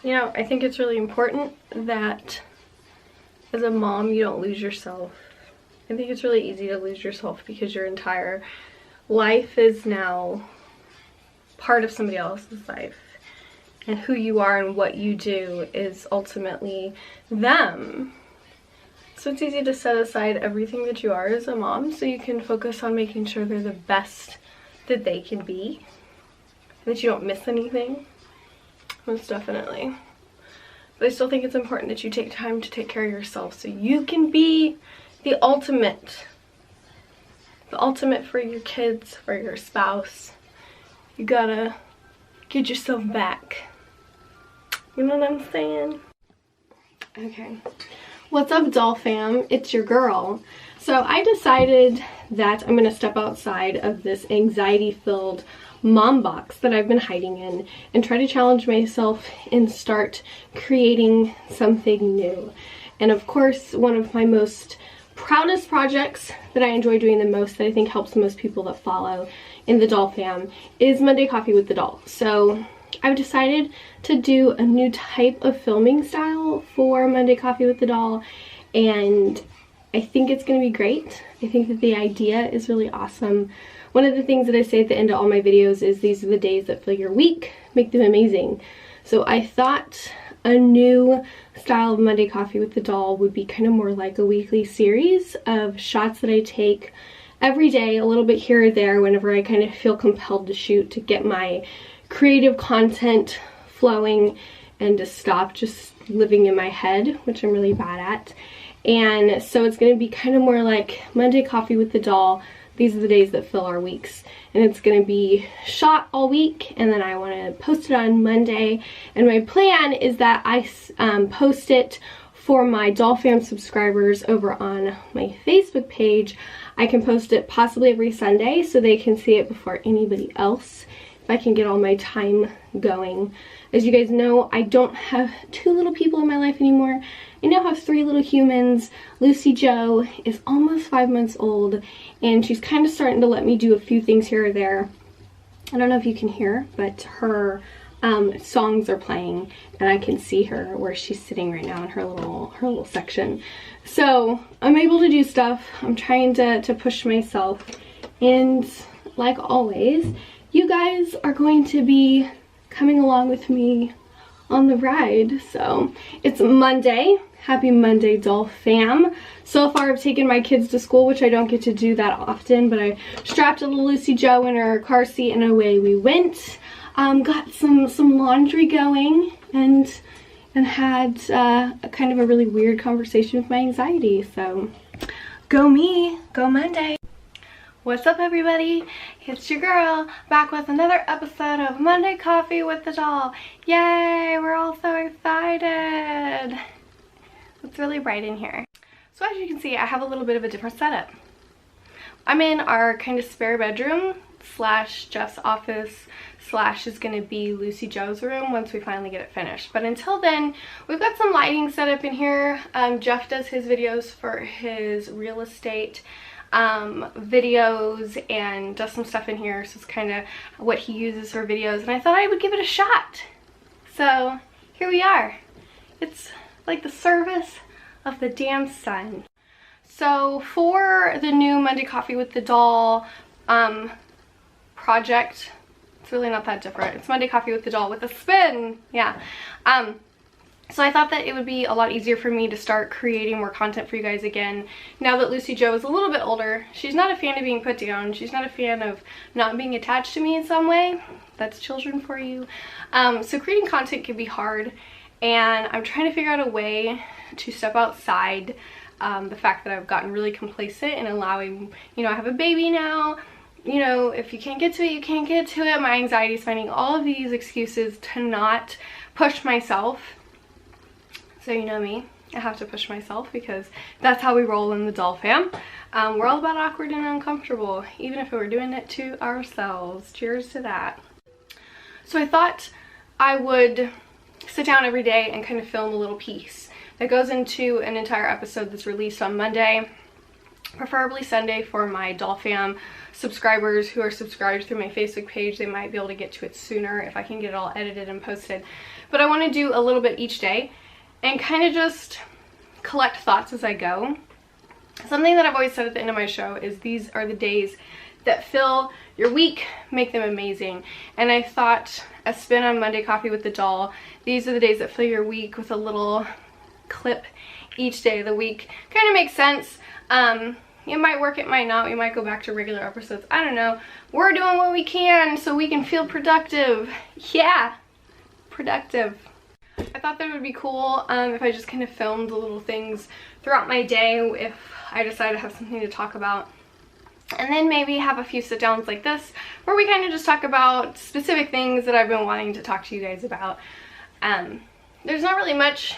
You know, I think it's really important that as a mom you don't lose yourself. I think it's really easy to lose yourself because your entire life is now part of somebody else's life. And who you are and what you do is ultimately them. So it's easy to set aside everything that you are as a mom so you can focus on making sure they're the best that they can be. And that you don't miss anything. Most definitely. But I still think it's important that you take time to take care of yourself so you can be the ultimate. The ultimate for your kids, for your spouse. You gotta get yourself back. You know what I'm saying? Okay. What's up, doll fam? It's your girl. So I decided that I'm gonna step outside of this anxiety-filled mom box that I've been hiding in and try to challenge myself and start creating something new. And of course, one of my most proudest projects that I enjoy doing the most, that I think helps most people that follow in the doll fam, is Monday Coffee with the Doll. So I've decided to do a new type of filming style for Monday Coffee with the Doll, and I think it's going to be great. I think that the idea is really awesome. One of the things that I say at the end of all my videos is these are the days that fill your week, make them amazing. So I thought a new style of Monday Coffee with the Doll would be kind of more like a weekly series of shots that I take every day, a little bit here or there whenever I kind of feel compelled to shoot, to get my creative content flowing and to stop just living in my head, which I'm really bad at. And so it's going to be kind of more like Monday Coffee with the Doll. These are the days that fill our weeks, and it's going to be shot all week, and then I want to post it on Monday. And my plan is that I post it for my doll fam subscribers over on my Facebook page. I can post it possibly every Sunday so they can see it before anybody else, if I can get all my time going. As you guys know, I don't have 2 little people in my life anymore. I now have 3 little humans. Lucy Jo is almost 5 months old, and she's kind of starting to let me do a few things here or there. I don't know if you can hear, but her songs are playing, and I can see her where she's sitting right now in her little section. So I'm able to do stuff. I'm trying to push myself, and like always, you guys are going to be coming along with me on the ride. So it's Monday. Happy Monday, doll fam. So far I've taken my kids to school, which I don't get to do that often, but I strapped a little Lucy Jo in her car seat and away we went. Got some laundry going and had a kind of a really weird conversation with my anxiety. So go me, go Monday. What's up, everybody? It's your girl back with another episode of Monday Coffee with the Doll. Yay, we're all so excited. It's really bright in here. So as you can see, I have a little bit of a different setup. I'm in our kind of spare bedroom slash Jeff's office slash is going to be Lucy Jo's room once we finally get it finished. But until then, we've got some lighting set up in here. Jeff does his videos for his real estate videos and does some stuff in here, so it's kind of what he uses for videos, and I thought I would give it a shot. So here we are. It's like the service of the damn sun. So for the new Monday Coffee with the Doll project, it's really not that different. It's Monday Coffee with the Doll with a spin. Yeah. So I thought that it would be a lot easier for me to start creating more content for you guys again now that Lucy Jo is a little bit older. She's not a fan of being put down. She's not a fan of not being attached to me in some way. That's children for you. So creating content can be hard, and I'm trying to figure out a way to step outside the fact that I've gotten really complacent and allowing, you know, I have a baby now. You know, if you can't get to it, you can't get to it. My anxiety is finding all of these excuses to not push myself. So you know me, I have to push myself because that's how we roll in the doll fam. We're all about awkward and uncomfortable, even if we're doing it to ourselves. Cheers to that. So I thought I would sit down every day and kind of film a little piece that goes into an entire episode that's released on Monday. preferably Sunday for my doll fam subscribers who are subscribed through my Facebook page. They might be able to get to it sooner if I can get it all edited and posted. But I want to do a little bit each day and kind of just collect thoughts as I go. Something that I've always said at the end of my show is these are the days that fill your week, make them amazing. And I thought a spin on Monday Coffee with the Doll, these are the days that fill your week with a little clip each day of the week. Kind of makes sense. It might work, it might not. We might go back to regular episodes. I don't know. We're doing what we can so we can feel productive. Yeah, productive. I thought that it would be cool if I just kind of filmed little things throughout my day if I decide to have something to talk about. And then maybe have a few sit downs like this where we kind of just talk about specific things that I've been wanting to talk to you guys about. There's not really much.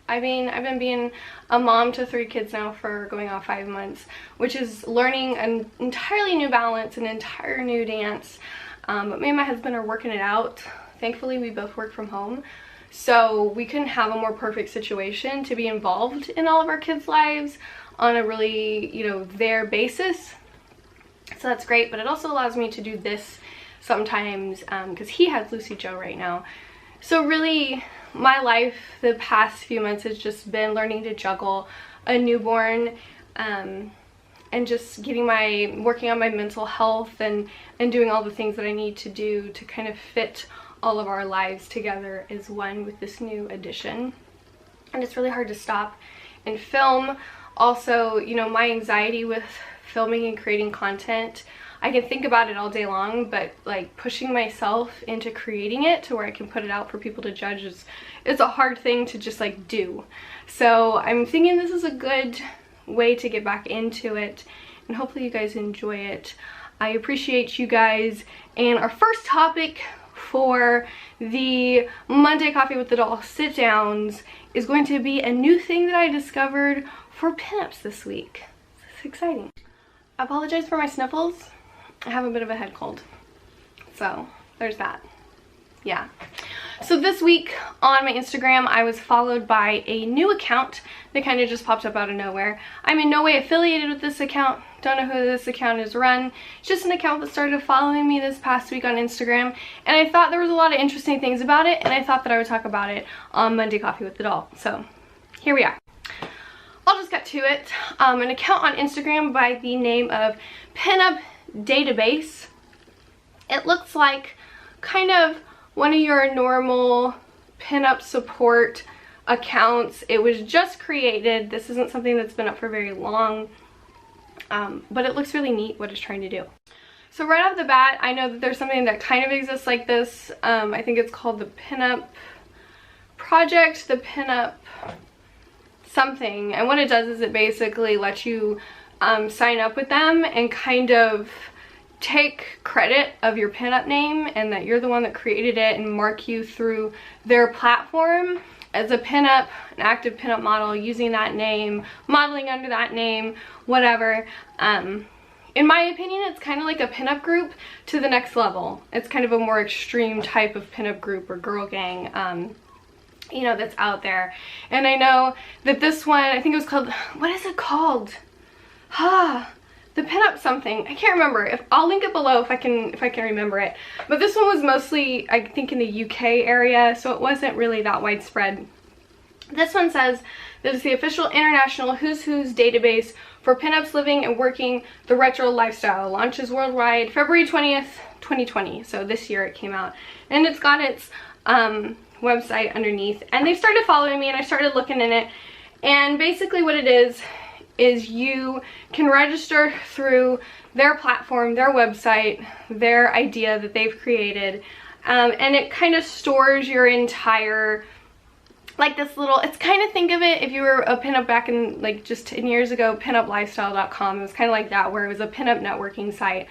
I mean, I've been being a mom to 3 kids now for going on 5 months, which is learning an entirely new balance, an entire new dance. But me and my husband are working it out. Thankfully, we both work from home, so we couldn't have a more perfect situation to be involved in all of our kids' lives on a really, you know, their basis. So that's great, but it also allows me to do this sometimes because he has Lucy Joe right now. So really, my life the past few months has just been learning to juggle a newborn and just working on my mental health and doing all the things that I need to do to kind of fit all of our lives together as one with this new addition. And it's really hard to stop and film. Also, you know, my anxiety with filming and creating content, I can think about it all day long, but like pushing myself into creating it to where I can put it out for people to judge is a hard thing to just like do. So I'm thinking this is a good way to get back into it, and hopefully you guys enjoy it. I appreciate you guys. And our first topic for the Monday Coffee with the Doll sit downs is going to be a new thing that I discovered for pinups this week. It's exciting. I apologize for my sniffles. I have a bit of a head cold. So there's that. Yeah. So this week on my Instagram, I was followed by a new account that kind of just popped up out of nowhere. I'm in no way affiliated with this account. Don't know who this account is run. It's just an account that started following me this past week on Instagram. And I thought there was a lot of interesting things about it, and I thought that I would talk about it on Monday Coffee with the Doll. So here we are. I'll just get to it. An account on Instagram by the name of Pinup Database. It looks like kind of one of your normal pinup support accounts. It was just created. This isn't something that's been up for very long, but it looks really neat what it's trying to do. So right off the bat, I know that there's something that kind of exists like this. I think it's called the Pinup Project, the Pinup something, and what it does is it basically lets you sign up with them and kind of take credit of your pinup name and that you're the one that created it, and mark you through their platform as a pinup, an active pinup model using that name, modeling under that name, whatever. In my opinion, it's kind of like a pinup group to the next level. It's kind of a more extreme type of pinup group or girl gang, you know, that's out there. And I know that this one, I think it was called, what is it called? The Pinup something. I can't remember. I'll link it below if I can remember it. But this one was mostly, I think, in the UK area, so it wasn't really that widespread. This one says that it's the official international Who's Who's database for pinups living and working the retro lifestyle. Launches worldwide February 20th, 2020. So this year it came out. And it's got its website underneath, and they started following me and I started looking in it, and basically what it is you can register through their platform, their website, their idea that they've created, and it kind of stores your entire, like this little, it's kind of, think of it if you were a pinup back in like just 10 years ago, pinuplifestyle.com. It was kind of like that, where it was a pinup networking site,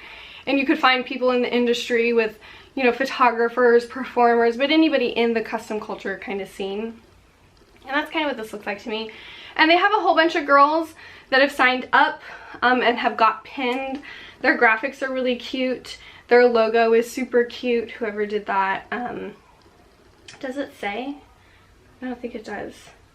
and you could find people in the industry with, you know, photographers, performers, but anybody in the custom culture kind of scene. And that's kind of what this looks like to me. And they have a whole bunch of girls that have signed up and have got pinned. Their graphics are really cute. Their logo is super cute, whoever did that. Does it say? I don't think it does.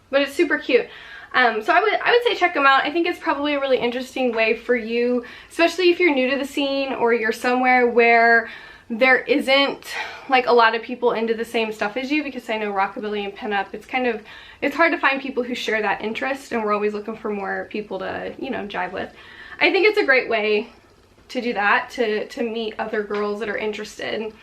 but it's super cute. So I would say check them out. I think it's probably a really interesting way for you, especially if you're new to the scene or you're somewhere where there isn't like a lot of people into the same stuff as you, because I know rockabilly and pinup, it's hard to find people who share that interest, and we're always looking for more people to, you know, jive with. I think it's a great way to do that, to meet other girls that are interested.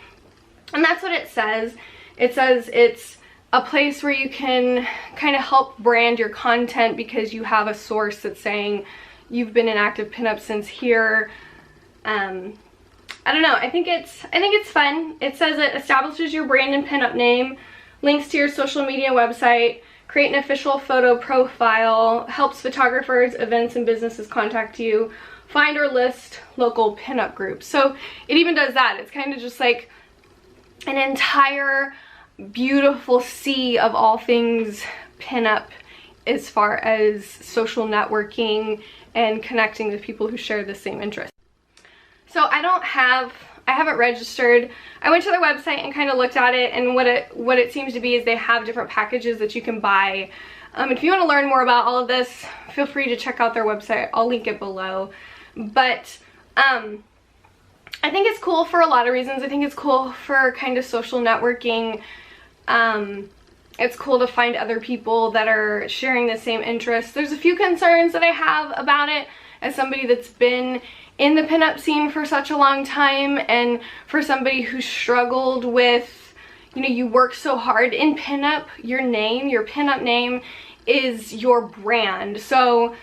And that's what it says. It says it's a place where you can kind of help brand your content because you have a source that's saying you've been an active pinup since here. I don't know, I think it's fun. It says it establishes your brand and pinup name, links to your social media website, create an official photo profile, helps photographers, events, and businesses contact you, find or list local pinup groups. So it even does that. It's kind of just like an entire beautiful sea of all things pinup as far as social networking and connecting with people who share the same interest. So I haven't registered. I went to their website and kind of looked at it, and what it seems to be is they have different packages that you can buy. If you want to learn more about all of this, feel free to check out their website. I'll link it below. But I think it's cool for a lot of reasons. I think it's cool for kind of social networking. It's cool to find other people that are sharing the same interests. There's a few concerns that I have about it as somebody that's been in the pinup scene for such a long time, and for somebody who struggled with, you know, you work so hard in pinup, your pinup name is your brand. So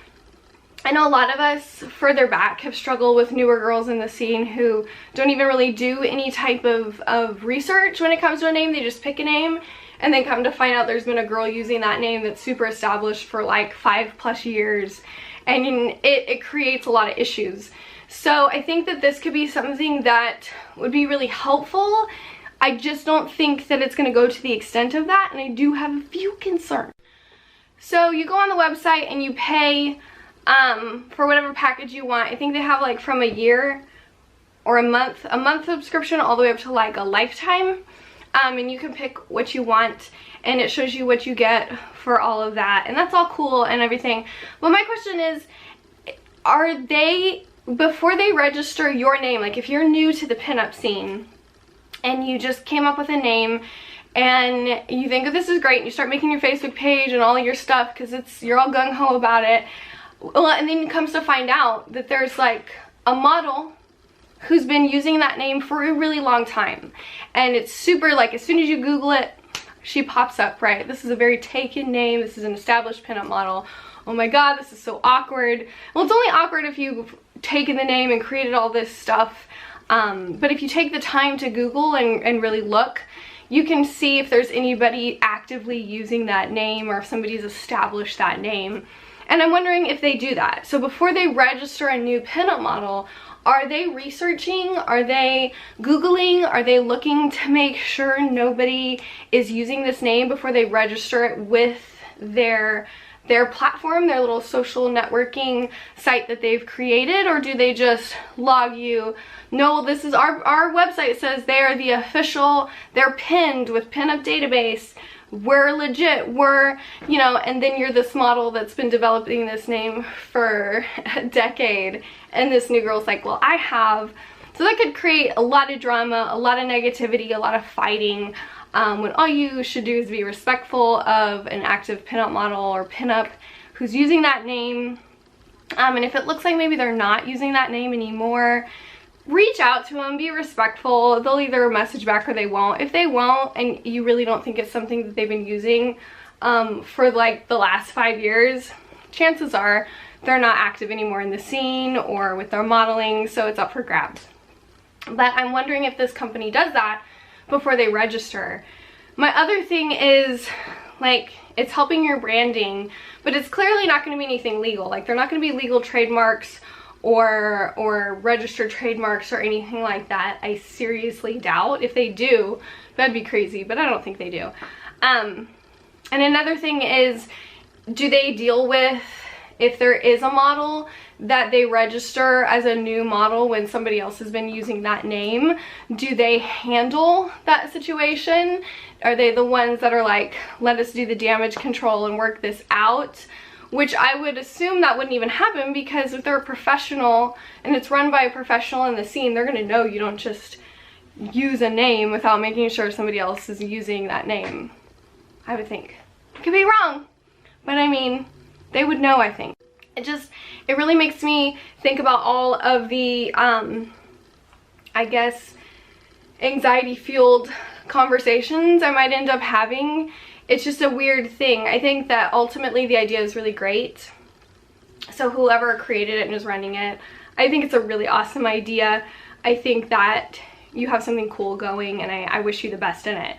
I know a lot of us further back have struggled with newer girls in the scene who don't even really do any type of research when it comes to a name. They just pick a name and then come to find out there's been a girl using that name that's super established for like 5+ years, and it creates a lot of issues. So I think that this could be something that would be really helpful. I just don't think that it's going to go to the extent of that, and I do have a few concerns. So you go on the website and you pay for whatever package you want. I think they have like from a year or a month subscription all the way up to like a lifetime. And you can pick what you want, and it shows you what you get for all of that, and that's all cool and everything. But my question is, are they, before they register your name, like if you're new to the pinup scene and you just came up with a name and you think, oh, this is great, and you start making your Facebook page and all your stuff because you're all gung-ho about it, well, and then it comes to find out that there's like a model who's been using that name for a really long time, and it's super, like, as soon as you Google it, she pops up, right? This is a very taken name, this is an established pinup model. Oh my god, this is so awkward. Well, it's only awkward if you've taken the name and created all this stuff, but if you take the time to Google and really look, you can see if there's anybody actively using that name or if somebody's established that name. And I'm wondering if they do that. So before they register a new pinup model, are they researching? Are they Googling? Are they looking to make sure nobody is using this name before they register it with their platform, their little social networking site that they've created? Or do they just log you? No, this is our website says they are the official, they're pinned with pinup database, we're legit, we're, you know, and then you're this model that's been developing this name for a decade, and this new girl's like, well, I have. So that could create a lot of drama, a lot of negativity, a lot of fighting, when all you should do is be respectful of an active pinup model or pinup who's using that name. And if it looks like maybe they're not using that name anymore, reach out to them, be respectful. They'll either message back or they won't. If they won't, and you really don't think it's something that they've been using for like the last 5 years, chances are they're not active anymore in the scene or with their modeling, so it's up for grabs. But I'm wondering if this company does that before they register. My other thing is, like, it's helping your branding, but it's clearly not going to be anything legal. Like, they're not going to be legal trademarks or registered trademarks or anything like that. I seriously doubt. If they do, that'd be crazy, but I don't think they do. And another thing is, do they deal with if there is a model, that they register as a new model when somebody else has been using that name. Do they handle that situation? Are they the ones that are like, let us do the damage control and work this out? Which I would assume that wouldn't even happen, because if they're a professional and it's run by a professional in the scene, they're gonna know you don't just use a name without making sure somebody else is using that name, I would think. I could be wrong, but I mean, they would know, I think. It really makes me think about all of the, I guess, anxiety-fueled conversations I might end up having. It's just a weird thing. I think that ultimately the idea is really great. So whoever created it and is running it, I think it's a really awesome idea. I think that you have something cool going, and I wish you the best in it.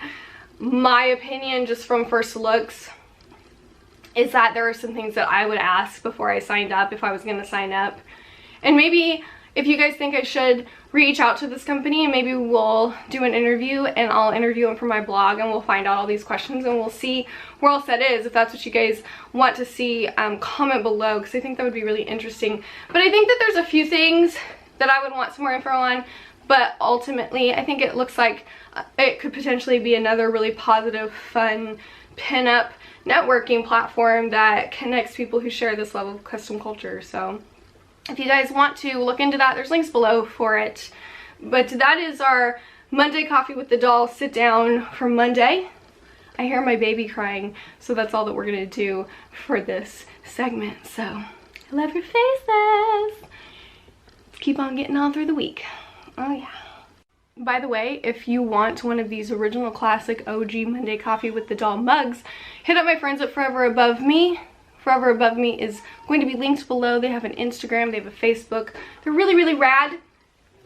My opinion, just from first looks, is that there are some things that I would ask before I signed up, if I was gonna sign up. And maybe if you guys think I should reach out to this company, and maybe we'll do an interview, and I'll interview them for my blog, and we'll find out all these questions, and we'll see where else that is. If that's what you guys want to see, comment below, because I think that would be really interesting. But I think that there's a few things that I would want some more info on, but ultimately I think it looks like it could potentially be another really positive, fun pinup networking platform that connects people who share this level of custom culture. So if you guys want to look into that, there's links below for it. But that is our Monday Coffee with the Doll sit down for Monday. I hear my baby crying, so that's all that we're gonna do for this segment. So I love your faces. Let's keep on getting on through the week. Oh yeah. By the way, if you want one of these original classic OG Monday Coffee with the Doll mugs, hit up my friends at Forever Above Me. Forever Above Me is going to be linked below. They have an Instagram, they have a Facebook. They're really, really rad.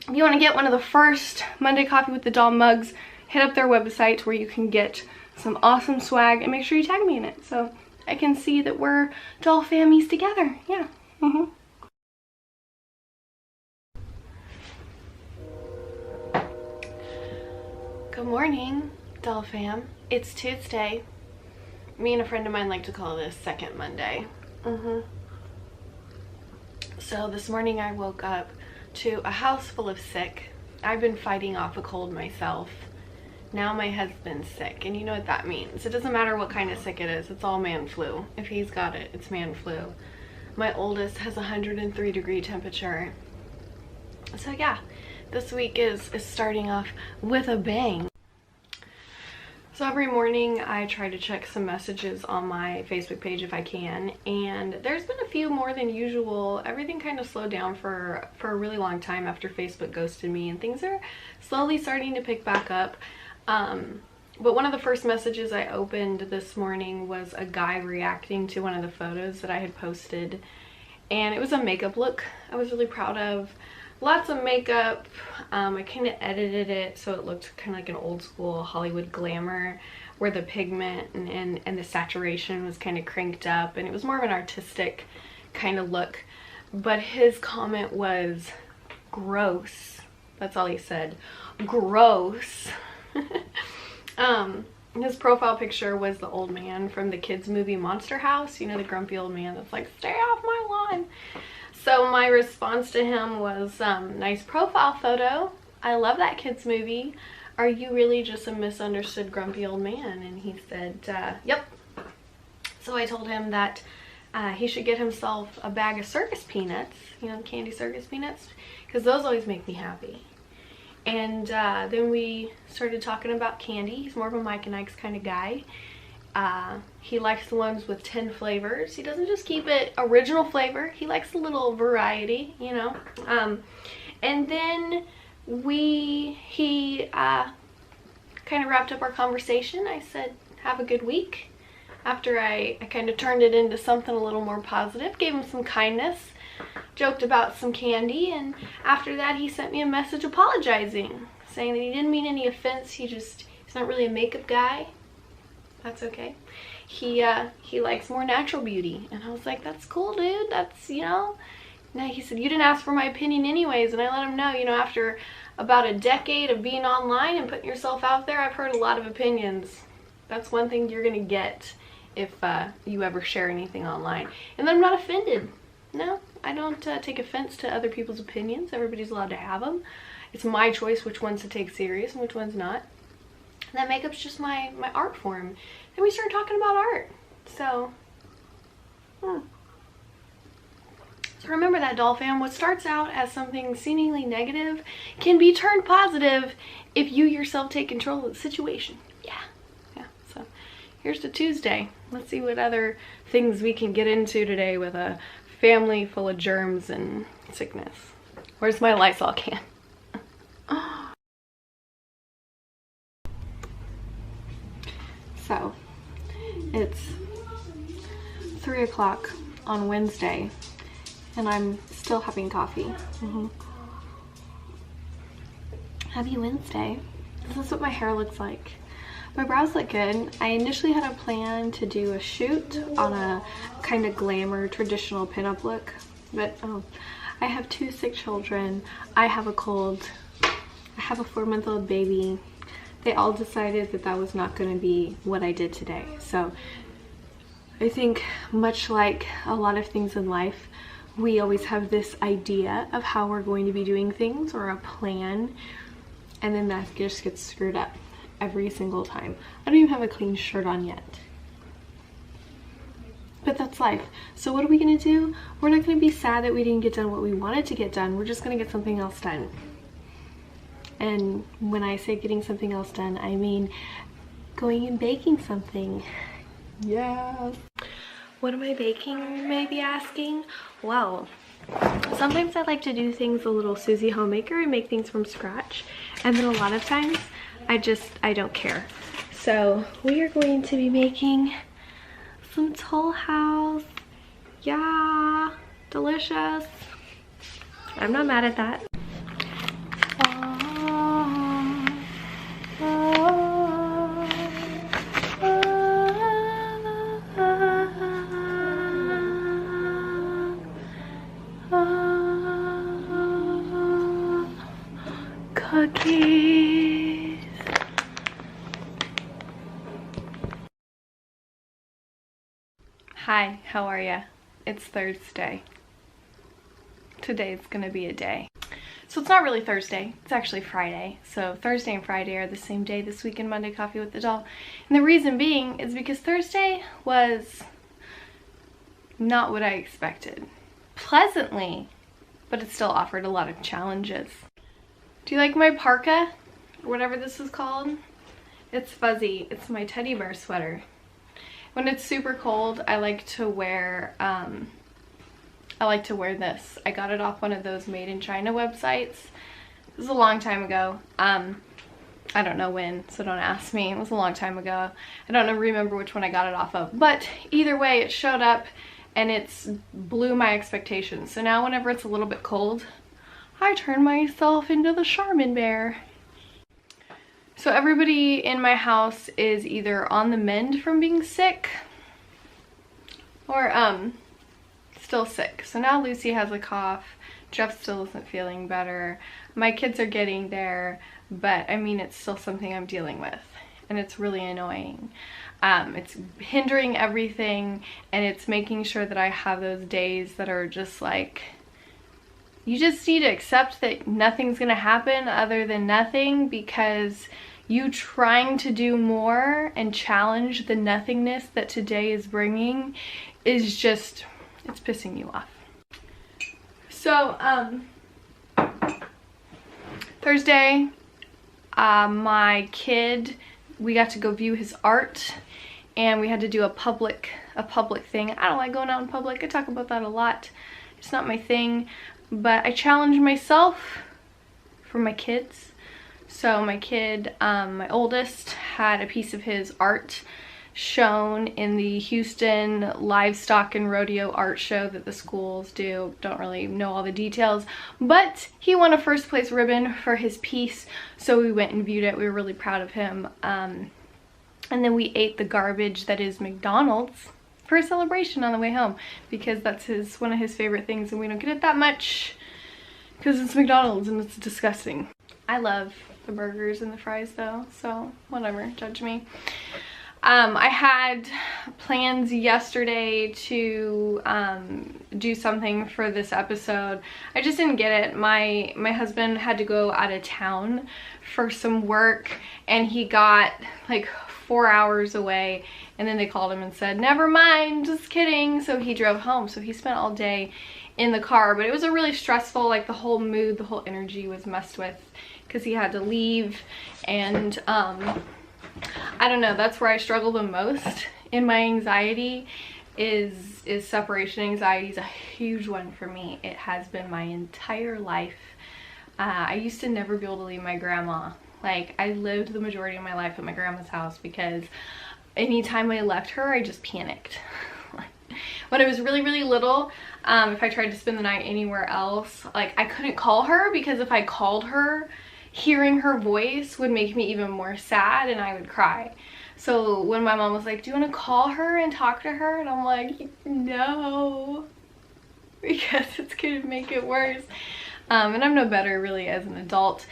If you want to get one of the first Monday Coffee with the Doll mugs, hit up their website where you can get some awesome swag, and make sure you tag me in it so I can see that we're doll fammies together. Yeah. Good morning, doll fam. It's Tuesday. Me and a friend of mine like to call this second Monday. So this morning I woke up to a house full of sick. I've been fighting off a cold myself. Now my husband's sick, and you know what that means. It doesn't matter what kind of sick it is. It's all man flu. If he's got it, it's man flu. My oldest has 103-degree temperature. So yeah, this week is starting off with a bang. So every morning I try to check some messages on my Facebook page if I can, and there's been a few more than usual. Everything kind of slowed down for a really long time after Facebook ghosted me, and things are slowly starting to pick back up. But one of the first messages I opened this morning was a guy reacting to one of the photos that I had posted, and it was a makeup look I was really proud of. Lots of makeup. I kind of edited it so it looked kind of like an old school Hollywood glamour, where the pigment and the saturation was kind of cranked up, and it was more of an artistic kind of look. But his comment was gross. That's all he said. Gross. His profile picture was the old man from the kids movie Monster House. You know, the grumpy old man that's like, stay off my lawn. So my response to him was, nice profile photo. I love that kids movie. Are you really just a misunderstood grumpy old man? And he said, yep. So I told him that he should get himself a bag of circus peanuts, you know, candy circus peanuts, because those always make me happy. And then we started talking about candy. He's more of a Mike and Ike's kind of guy. He likes the ones with 10 flavors. He doesn't just keep it original flavor. He likes a little variety, you know. And then he kind of wrapped up our conversation. I said, have a good week. After I kind of turned it into something a little more positive, gave him some kindness, joked about some candy, and after that he sent me a message apologizing, saying that he didn't mean any offense. He's not really a makeup guy. That's okay. He likes more natural beauty. And I was like, that's cool, dude. That's, you know. Now he said, you didn't ask for my opinion anyways. And I let him know, you know, after about a decade of being online and putting yourself out there, I've heard a lot of opinions. That's one thing you're gonna get if you ever share anything online. And then I'm not offended. No, I don't take offense to other people's opinions. Everybody's allowed to have them. It's my choice which ones to take serious and which ones not. And that makeup's just my art form. Then we start talking about art. So remember that, doll fam. What starts out as something seemingly negative can be turned positive if you yourself take control of the situation. Yeah. So here's to Tuesday. Let's see what other things we can get into today with a family full of germs and sickness. Where's my Lysol can? So it's 3 o'clock on Wednesday and I'm still having coffee. Happy Wednesday. This is what my hair looks like. My brows look good. I initially had a plan to do a shoot on a kind of glamour traditional pinup look, but I have 2 sick children. I have a cold. I have a 4-month-old baby. They all decided that that was not going to be what I did today. So I think much like a lot of things in life, we always have this idea of how we're going to be doing things or a plan, and then that just gets screwed up every single time. I don't even have a clean shirt on yet. But that's life. So what are we gonna do? We're not gonna be sad that we didn't get done what we wanted to get done. We're just gonna get something else done. And when I say getting something else done, I mean going and baking something. Yes. What am I baking, you may be asking? Well, sometimes I like to do things a little Susie homemaker and make things from scratch. And then a lot of times, I don't care. So we are going to be making some Toll House. Yeah, delicious. I'm not mad at that. Cookies. Hi, how are ya? It's Thursday. Today's gonna be a day. So it's not really Thursday, it's actually Friday. So Thursday and Friday are the same day this week in Monday Coffee with the Doll. And the reason being is because Thursday was not what I expected. Pleasantly, but it still offered a lot of challenges. Do you like my parka? Or whatever this is called? It's fuzzy. It's my teddy bear sweater. When it's super cold, I like to wear this. I got it off one of those made in China websites. This was a long time ago. I don't know when, so don't ask me. It was a long time ago. I don't remember which one I got it off of. But either way, it showed up and it's blew my expectations. So now whenever it's a little bit cold, I turn myself into the Charmin bear. So everybody in my house is either on the mend from being sick or still sick. So now Lucy has a cough, Jeff still isn't feeling better, my kids are getting there, but I mean it's still something I'm dealing with and it's really annoying. It's hindering everything and it's making sure that I have those days that are just like, you just need to accept that nothing's gonna happen other than nothing, because you trying to do more and challenge the nothingness that today is bringing is just, it's pissing you off. So, Thursday, my kid, we got to go view his art and we had to do a public thing. I don't like going out in public. I talk about that a lot. It's not my thing. But I challenged myself for my kids. So my kid, my oldest, had a piece of his art shown in the Houston Livestock and Rodeo Art Show that the schools do. Don't really know all the details, but he won a first place ribbon for his piece, so we went and viewed it. We were really proud of him. And then we ate the garbage that is McDonald's for a celebration on the way home, because that's one of his favorite things and we don't get it that much because it's McDonald's and it's disgusting. I love the burgers and the fries though, so whatever, judge me. I had plans yesterday to do something for this episode. I just didn't get it. My husband had to go out of town for some work, and he got like 4 hours away, and then they called him and said, never mind, just kidding. So he drove home. So he spent all day in the car, but it was a really stressful, like the whole mood, the whole energy was messed with because he had to leave. And I don't know, that's where I struggle the most in my anxiety is separation anxiety is a huge one for me. It has been my entire life. I used to never be able to leave my grandma. Like, I lived the majority of my life at my grandma's house because anytime I left her, I just panicked. When I was really, really little, if I tried to spend the night anywhere else, like I couldn't call her because if I called her, hearing her voice would make me even more sad and I would cry. So when my mom was like, do you want to call her and talk to her? And I'm like, no, because it's gonna make it worse. And I'm no better really as an adult.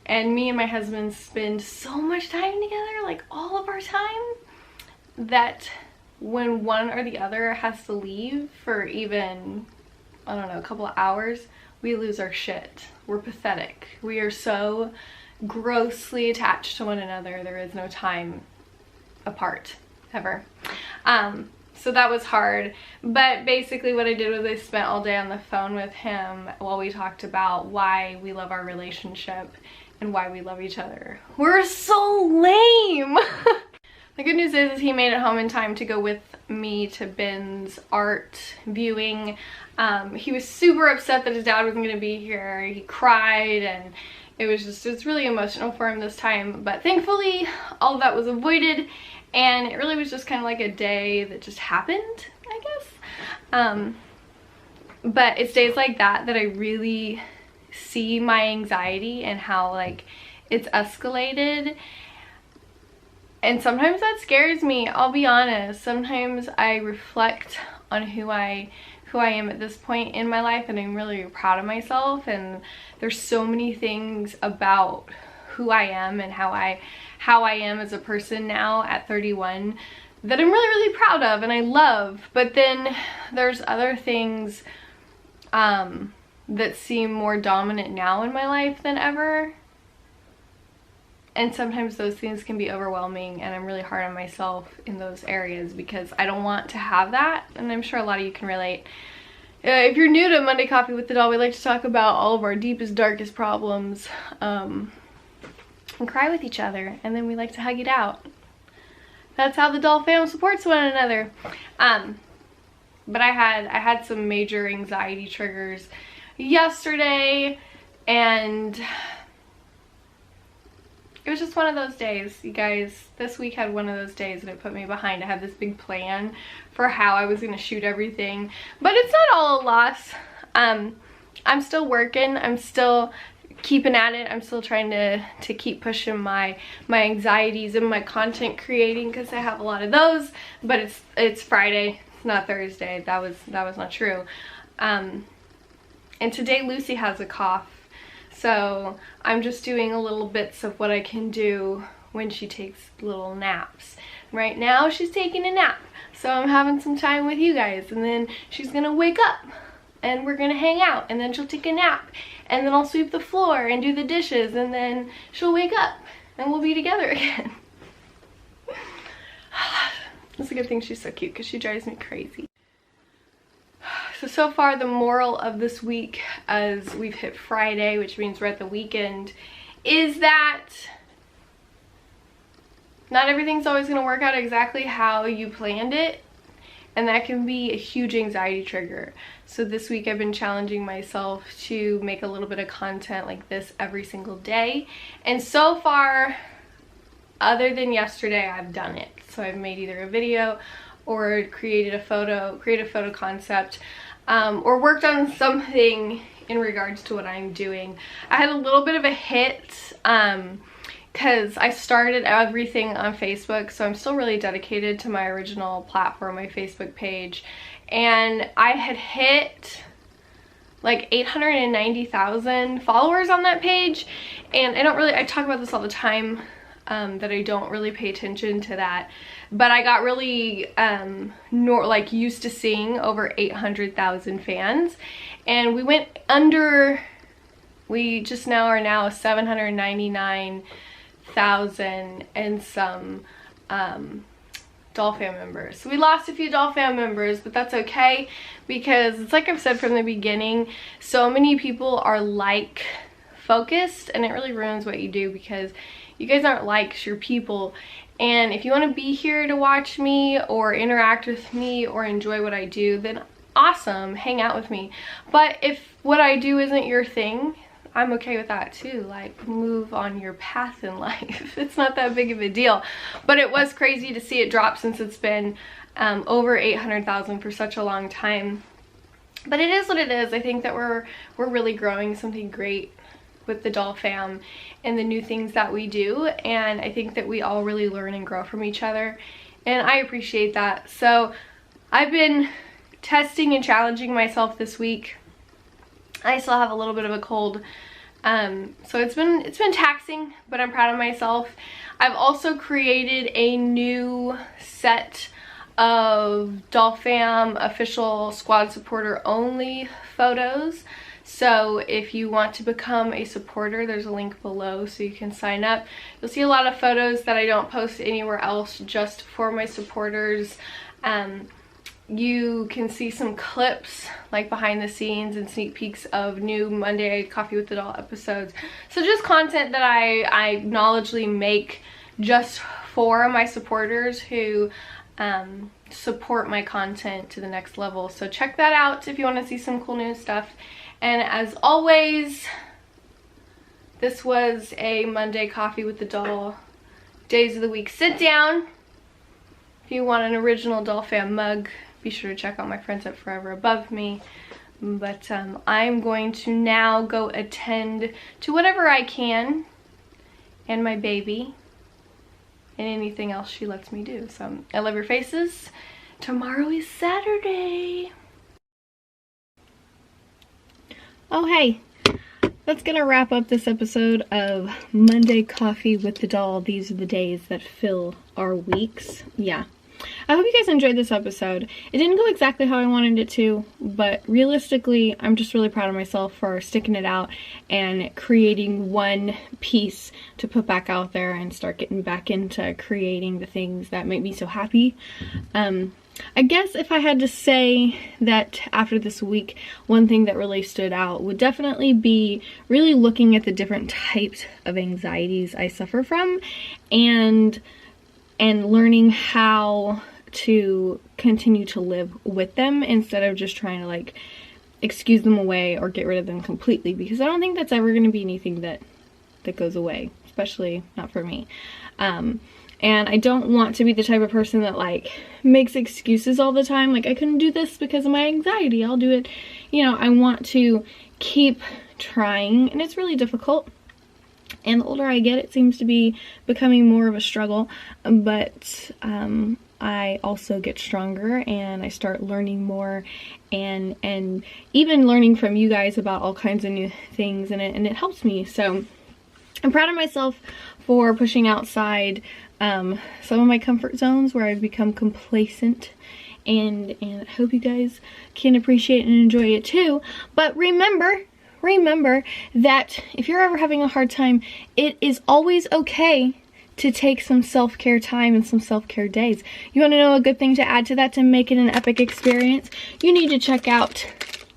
And me and my husband spend so much time together, like all of our time, that when one or the other has to leave for even, I don't know, a couple of hours, we lose our shit. We're pathetic. We are so grossly attached to one another. There is no time apart, ever. So that was hard. But basically what I did was I spent all day on the phone with him while we talked about why we love our relationship and why we love each other. We're so lame! The good news is he made it home in time to go with me to Ben's art viewing. He was super upset that his dad wasn't going to be here. He cried, and it was really emotional for him this time. But thankfully, all of that was avoided, and it really was just kind of like a day that just happened, I guess. But it's days like that that I really see my anxiety and how like it's escalated. And sometimes that scares me, I'll be honest. Sometimes I reflect on who I am at this point in my life, and I'm really proud of myself, and there's so many things about who I am and how I am as a person now at 31 that I'm really, really proud of and I love. But then there's other things that seem more dominant now in my life than ever. And sometimes those things can be overwhelming, and I'm really hard on myself in those areas because I don't want to have that, and I'm sure a lot of you can relate. If you're new to Monday Coffee with the Doll, we like to talk about all of our deepest, darkest problems and cry with each other, and then we like to hug it out. That's how the Doll fam supports one another. But I had some major anxiety triggers yesterday, and it was just one of those days, you guys. This week had one of those days and it put me behind. I had this big plan for how I was going to shoot everything, but it's not all a loss. I'm still working. I'm still keeping at it. I'm still trying to keep pushing my anxieties and my content creating, because I have a lot of those. But it's Friday. It's not Thursday. That was not true. And today Lucy has a cough. So I'm just doing a little bits of what I can do when she takes little naps. Right now she's taking a nap, so I'm having some time with you guys, and then she's gonna wake up and we're gonna hang out, and then she'll take a nap, and then I'll sweep the floor and do the dishes, and then she'll wake up and we'll be together again. It's a good thing she's so cute because she drives me crazy. So far the moral of this week, as we've hit Friday, which means we're at the weekend, is that not everything's always going to work out exactly how you planned it, and that can be a huge anxiety trigger. So this week I've been challenging myself to make a little bit of content like this every single day, and so far, other than yesterday, I've done it. So I've made either a video or created a photo concept, or worked on something in regards to what I'm doing. I had a little bit of a hit because I started everything on Facebook, so I'm still really dedicated to my original platform, my Facebook page, and I had hit like 890,000 followers on that page. And I talk about this all the time, that I don't really pay attention to that. But I got really like used to seeing over 800,000 fans, and we went under, we just now are now 799,000 and some doll fan members. So we lost a few doll fan members, but that's okay, because it's like I've said from the beginning, so many people are like focused, and it really ruins what you do, because you guys aren't likes, you're people. And if you want to be here to watch me or interact with me or enjoy what I do, then awesome, hang out with me. But if what I do isn't your thing, I'm okay with that too. Like, move on your path in life. It's not that big of a deal. But it was crazy to see it drop, since it's been over 800,000 for such a long time. But it is what it is. I think that we're really growing something great with the doll fam and the new things that we do, and I think that we all really learn and grow from each other, and I appreciate that. So I've been testing and challenging myself this week. I still have a little bit of a cold, so it's been taxing, but I'm proud of myself. I've also created a new set of doll fam official squad supporter only photos. So if you want to become a supporter, there's a link below so you can sign up. You'll see a lot of photos that I don't post anywhere else, just for my supporters. You can see some clips, like behind the scenes and sneak peeks of new Monday Coffee with the Doll episodes. So just content that I knowledgeably make just for my supporters who support my content to the next level. So check that out if you want to see some cool new stuff. And as always, this was a Monday Coffee with the Doll Days of the Week sit down. If you want an original doll fan mug, be sure to check out my friends at Forever Above Me. But I'm going to now go attend to whatever I can, and my baby, and anything else she lets me do. So I love your faces. Tomorrow is Saturday. Oh hey, that's gonna wrap up this episode of Monday Coffee with the Doll. These are the days that fill our weeks. Yeah. I hope you guys enjoyed this episode. It didn't go exactly how I wanted it to, but realistically, I'm just really proud of myself for sticking it out and creating one piece to put back out there and start getting back into creating the things that make me so happy. I guess if I had to say that after this week, one thing that really stood out would definitely be really looking at the different types of anxieties I suffer from, and learning how to continue to live with them instead of just trying to like excuse them away or get rid of them completely, because I don't think that's ever going to be anything that goes away, especially not for me. And I don't want to be the type of person that like makes excuses all the time. Like, I couldn't do this because of my anxiety, I'll do it. You know, I want to keep trying, and it's really difficult. And the older I get, it seems to be becoming more of a struggle. But I also get stronger, and I start learning more, and even learning from you guys about all kinds of new things, and it helps me. So I'm proud of myself for pushing outside some of my comfort zones where I've become complacent, and I hope you guys can appreciate and enjoy it too. But remember that if you're ever having a hard time, it is always okay to take some self-care time and some self-care days. You want to know a good thing to add to that to make it an epic experience? You need to check out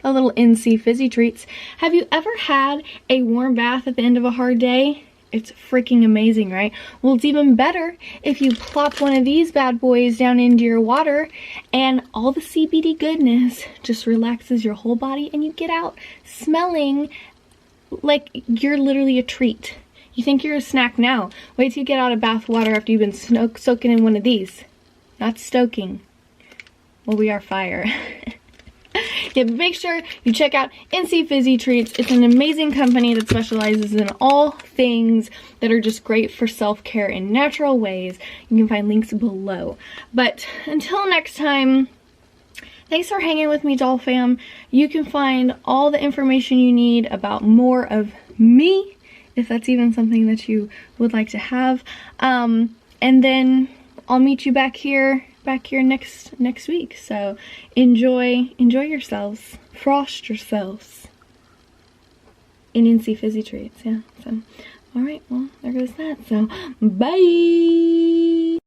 a little NC Fizzy Treats. Have you ever had a warm bath at the end of a hard day? It's freaking amazing, right? Well, it's even better if you plop one of these bad boys down into your water, and all the CBD goodness just relaxes your whole body, and you get out smelling like you're literally a treat. You think you're a snack now. Wait till you get out of bath water after you've been soaking in one of these. Not stoking. Well, we are fire. Yeah, but make sure you check out NC Fizzy Treats. It's an amazing company that specializes in all things that are just great for self-care in natural ways. You can find links below. But until next time, thanks for hanging with me, doll fam. You can find all the information you need about more of me if that's even something that you would like to have. And then I'll meet you back here next week. So enjoy yourselves, frost yourselves, and NC Fizzy Treats. Yeah. So all right, well, there goes that. So bye.